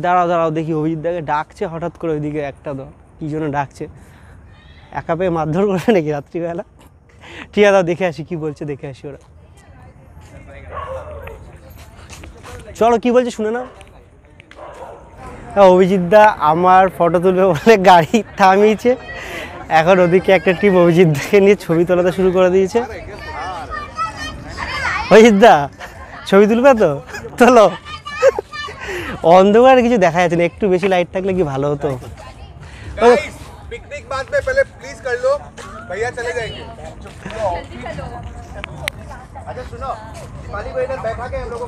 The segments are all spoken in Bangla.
দাঁড়াও দাঁড়াও দেখি, অভিজিৎদাকে ডাকছে হঠাৎ করে ওইদিকে, একটা তো কী জন্য ডাকছে, একা পেয়ে মারধর করে নাকি রাত্রিবেলা? ঠিক আছে, দেখে আসি কি বলছে, দেখে আসি ওরা। চলো কি বলছে শুনে নাও। অভিজিৎদা আমার ফটো তুলবে বলে গাড়ি থামিয়েছে, এখন ওদিকে একটা টিম অভিজিৎদাকে নিয়ে ছবি তোলাতে শুরু করে দিয়েছে। অভিজিৎদা ছবি তুলবে তো তোলো, অন্ধকার কিছু দেখা যাচ্ছে না, একটু বেশি লাইট থাকলে কি ভালো হতো। पिकनिक बाद में पहले प्लीज कर लो, भैया चले जाएंगे। अच्छा सुनो, दीपाली को इधर बैठा के हम लोग को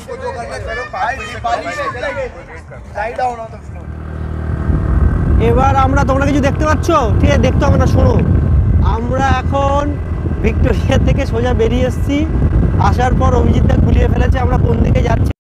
फोटो जो करना करो, दीपाली से चलेंगे साइड डाउन हो तो सुनो। এবার আমরা, তোমরা কিছু দেখতে পাচ্ছ? ঠিক আছে, দেখতে হবে না, শোনো। আমরা এখন ভিক্টোরিয়া থেকে সোজা বেরিয়ে এসেছি, আসার পর অভিজিৎদা গুলিয়ে ফেলেছে আমরা কোন দিকে যাচ্ছি।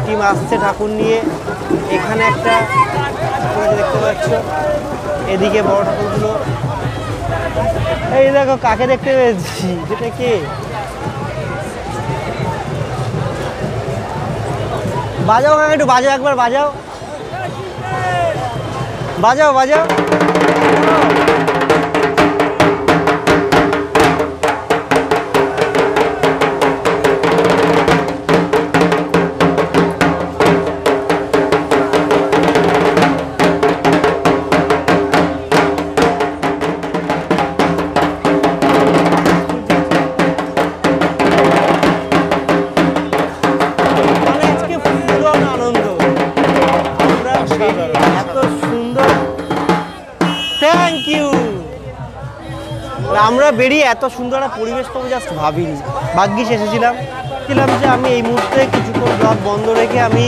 টিম আসছে ঠাকুর নিয়ে, এখানে একটা দেখতে পাচ্ছ, এদিকে বড় ঠাকুরগুলো। এই দেখো কাকে দেখতে পেয়েছি, এটা কে? বাজাও কাকা, একটু বাজাও, একবার বাজাও, বাজাও বাজাও। আমরা বেরিয়ে এত সুন্দর একটা পরিবেশ পাবো জাস্ট ভাবিনি, ভাগ্যিস এসেছিলাম যে আমি এই মুহূর্তে কিছুক্ষণ ব্লগ বন্ধ রেখে আমি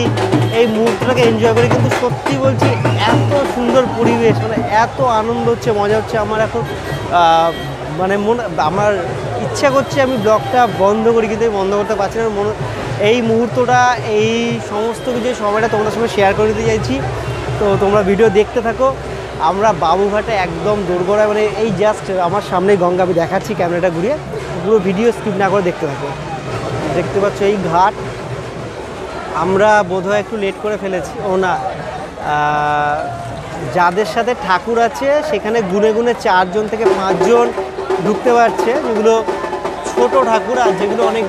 এই মুহূর্তটাকে এনজয় করি। কিন্তু সত্যি বলছি, এত সুন্দর পরিবেশ, মানে এত আনন্দ হচ্ছে, মজা হচ্ছে। আমার এখন মানে আমার ইচ্ছা করছে আমি ব্লগটা বন্ধ করি, কিন্তু বন্ধ করতে পারছি না। এই মুহূর্তটা, এই সমস্ত কিছু সময়টা তোমাদের সঙ্গে শেয়ার করে দিতে চাইছি। তো তোমরা ভিডিও দেখতে থাকো। আমরা বাবুঘাটে একদম দোরগোড়ায়, মানে এই জাস্ট আমার সামনেই গঙ্গা, আমি দেখাচ্ছি ক্যামেরাটা ঘুরিয়ে, পুরো ভিডিও স্কিপ না করে দেখতে থাকো। দেখতে পাচ্ছ এই ঘাট। আমরা বোধহয় একটু লেট করে ফেলেছি, ও না, যাদের সাথে ঠাকুর আছে সেখানে গুনে গুনে 4 জন থেকে 5 জন ঢুকতে পারছে, যেগুলো ছোট ঠাকুর, আর যেগুলো অনেক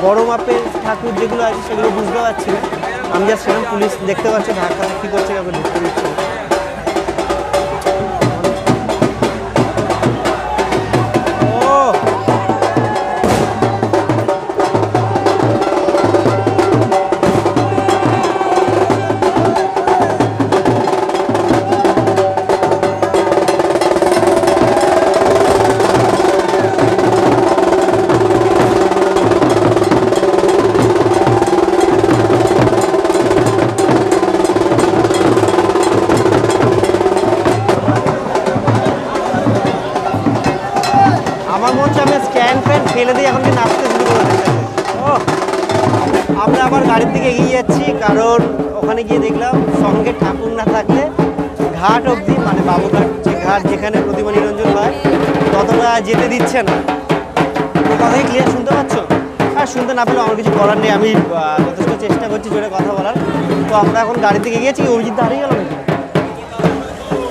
বড় মাপের ঠাকুর যেগুলো আছে সেগুলো বুঝতে পারছি না। আমি জাস্ট সেরকম পুলিশ দেখতে পাচ্ছি ঢাকা কী করছে, কাউকে ঢুকতে দিচ্ছে। আমার মনে হচ্ছে আমি স্ট্যান্ড ফ্যান ফেলে দিয়ে এখন কি নাচতে শুরু করে দিয়েছে। ও আমরা আবার গাড়ির দিকে এগিয়ে যাচ্ছি, কারণ ওখানে গিয়ে দেখলাম সঙ্গে ঠাকুর না থাকলে ঘাট অবধি, মানে বাবুঘাট যে ঘাট যেখানে প্রতিমা নিরঞ্জন হয়, ততটা যেতে দিচ্ছে না। কথাই ক্লিয়ার শুনতে পাচ্ছ? আর শুনতে না পেলেও আমার কিছু করার নেই, আমি যথেষ্ট চেষ্টা করছি জোরে কথা বলার। তো আমরা এখন গাড়ি থেকে গিয়েছি। অভিজিৎ হারিয়ে গেল নাকি?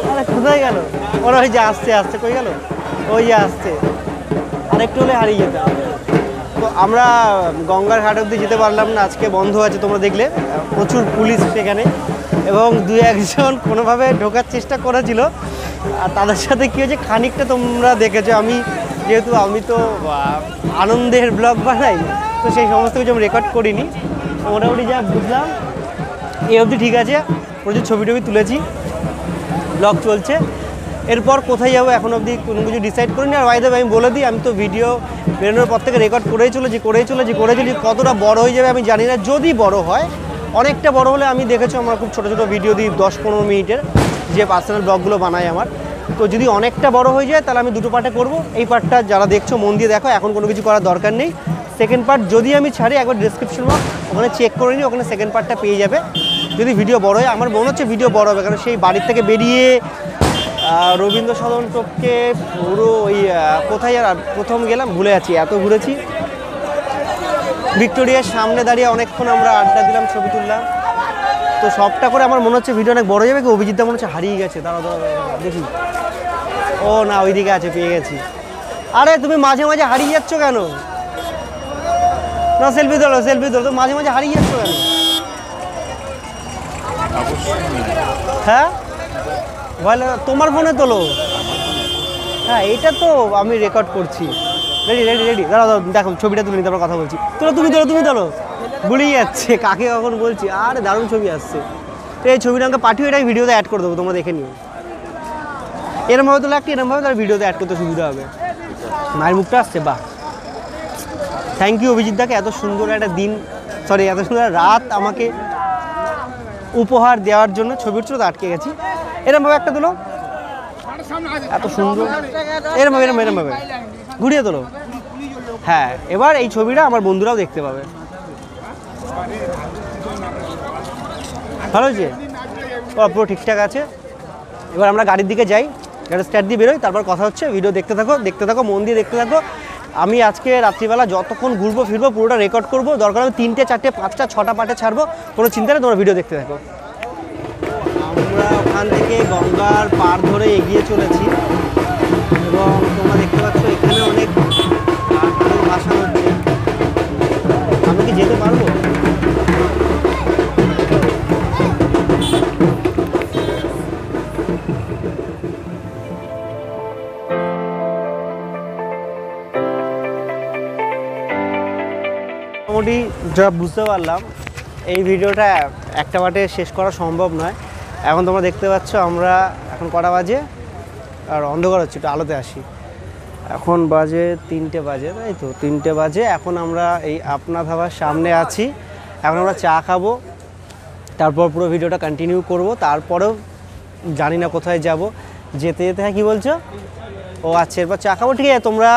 আরে কোথায় গেল? ওরা ওই যে আসছে আসছে, কই গেল? ওই যে আসছে, আর একটু হলে হারিয়ে যেতাম। তো আমরা গঙ্গার ঘাট অবধি যেতে পারলাম না, আজকে বন্ধ আছে। তোমরা দেখলে প্রচুর পুলিশ সেখানে, এবং দু একজন কোনোভাবে ঢোকার চেষ্টা করেছিল। আর তাদের সাথে কী হয়েছে খানিকটা তোমরা দেখেছো। যেহেতু আমি তো আনন্দের ব্লগ বানাই, তো সেই সমস্ত কিছু আমি রেকর্ড করিনি। তো মোটামুটি যা বুঝলাম এই অবধি ঠিক আছে, প্রচুর ছবি টবি তুলেছি, ব্লগ চলছে। এরপর কোথায় যাবো এখন অবধি কোনো কিছু ডিসাইড করিনি। আর বাইরে আমি বলে দিই, আমি তো ভিডিও বেরোনোর পর থেকে রেকর্ড করেই চলেছি। কতটা বড় হয়ে যাবে আমি জানি না। যদি বড় হয়, অনেকটা বড় হলে, আমি দেখেছো আমার খুব ছোটো ছোটো ভিডিও দিই 10-15 মিনিটের, যে পার্সোনাল ব্লগগুলো বানাই আমার। তো যদি অনেকটা বড় হয়ে যায় তাহলে আমি দুটো পার্টে করব। এই পার্টটা যারা দেখছো মন দিয়ে দেখো, এখন কোনো কিছু করার দরকার নেই। সেকেন্ড পার্ট যদি আমি ছাড়ি, একবার ডিসক্রিপশন বক্স ওখানে চেক করে নিই, ওখানে সেকেন্ড পার্টটা পেয়ে যাবে। যদি ভিডিও বড় হয়, আমার মনে হচ্ছে ভিডিও বড় হবে, কারণ সেই বাড়ির থেকে বেরিয়ে রবীন্দ্র সদন টপকে পুরো ওই কোথায় আর প্রথম গেলাম ভুলে যাচ্ছি, এত ঘুরেছি। ভিক্টোরিয়ার সামনে দাঁড়িয়ে অনেকক্ষণ আমরা আড্ডা দিলাম, ছবি তুললাম। তো সবটা করে আমার মনে হচ্ছে ভিডিও অনেক বড় যাবে। কি অভিজিৎ মনে হচ্ছে হারিয়ে গেছে, দাঁড়া দেখি। ও না, ওইদিকে আছে, পেয়ে গেছি। আরে তুমি মাঝে মাঝে হারিয়ে যাচ্ছ কেন? না সেলফি তোলো, তো মাঝে মাঝে হারিয়ে যাচ্ছ কেন? হ্যাঁ তোমার ফোনে তোলো। হ্যাঁ এটা তো আমি রেকর্ড করছি। রেডি দাঁড়াও, দেখো ছবিটা তুলে নিতে, তারপর কথা বলছি। তুমি তোলো ভুলেই যাচ্ছে কাকে কখন বলছি। আরে দারুণ ছবি আসছে। তো এই ছবিটা আমাকে পাঠিয়ে, এটাই ভিডিওতে অ্যাড করে দেবো, তোমরা দেখে নিও। এরমভাবে তোলা একটা, এরমভাবে তার ভিডিওতে অ্যাড করতে সুবিধা হবে। মায়ের মুখটা আসছে, বাহ। থ্যাংক ইউ অভিজিৎ দাকে, এত সুন্দর একটা দিন, এত সুন্দর রাত আমাকে উপহার দেওয়ার জন্য। ছবি উঠছিল তো আটকে গেছি। এরমভাবে একটা তোলো, এত সুন্দর। এরমভাবে ঘুরিয়ে তোলো। হ্যাঁ, এবার এই ছবিটা আমার বন্ধুরাও দেখতে পাবে। ভালো হয়েছে, পুরো ঠিকঠাক আছে। এবার আমরা গাড়ির দিকে যাই, গাড়ি স্টার্ট দিয়ে বেরোই, তারপর কথা হচ্ছে। ভিডিও দেখতে থাকো, মন দিয়ে দেখতে থাকো। আমি আজকে রাত্রিবেলা যতক্ষণ ঘুরবো ফিরবো পুরোটা রেকর্ড করবো। দরকার আমি 3টে 4টে 5টা 6টা পার্টে ছাড়বো, কোনো চিন্তা নেই। তোমরা ভিডিও দেখতে থাকো। আমরা ওখান থেকে গঙ্গার পার ধরে এগিয়ে চলেছি, এবং তোমরা দেখতে পাচ্ছ এখানে অনেক ভাষা হচ্ছে। আমি কি যেতে পারবো? মোটামুটি যা বুঝতে পারলাম, এই ভিডিওটা একটা পার্টে শেষ করা সম্ভব নয়। এখন তোমরা দেখতে পাচ্ছ আমরা এখন কটা বাজে, আর অন্ধকার হচ্ছে, একটু আলোতে আসি। এখন বাজে 3টে বাজে, তাই তো 3টে বাজে। এখন আমরা এই আপনা ধাবার সামনে আছি। এখন আমরা চা খাবো, তারপর পুরো ভিডিওটা কন্টিনিউ করব। তারপরেও জানি না কোথায় যাব। যেতে হ্যাঁ কী বলছো? ও আচ্ছা, এরপর চা খাবো, ঠিক আছে। তোমরা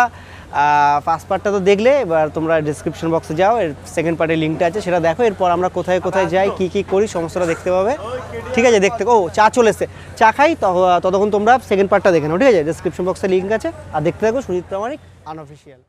ফার্স্ট পার্টটা তো দেখলে, এবার তোমরা ডিসক্রিপশন বক্সে যাও, এর সেকেন্ড পার্টের লিঙ্কটা আছে, সেটা দেখো। এরপর আমরা কোথায় যাই, কী করি, সমস্তটা দেখতে পাবে, ঠিক আছে। ও চা চলে এসছে, চা খাই, ততক্ষণ তোমরা সেকেন্ড পার্টটা দেখে নাও, ঠিক আছে। ডিসক্রিপশন বক্সে লিঙ্ক আছে। আর দেখতে থাকো সুজিত প্রামাণিক আনঅফিসিয়াল।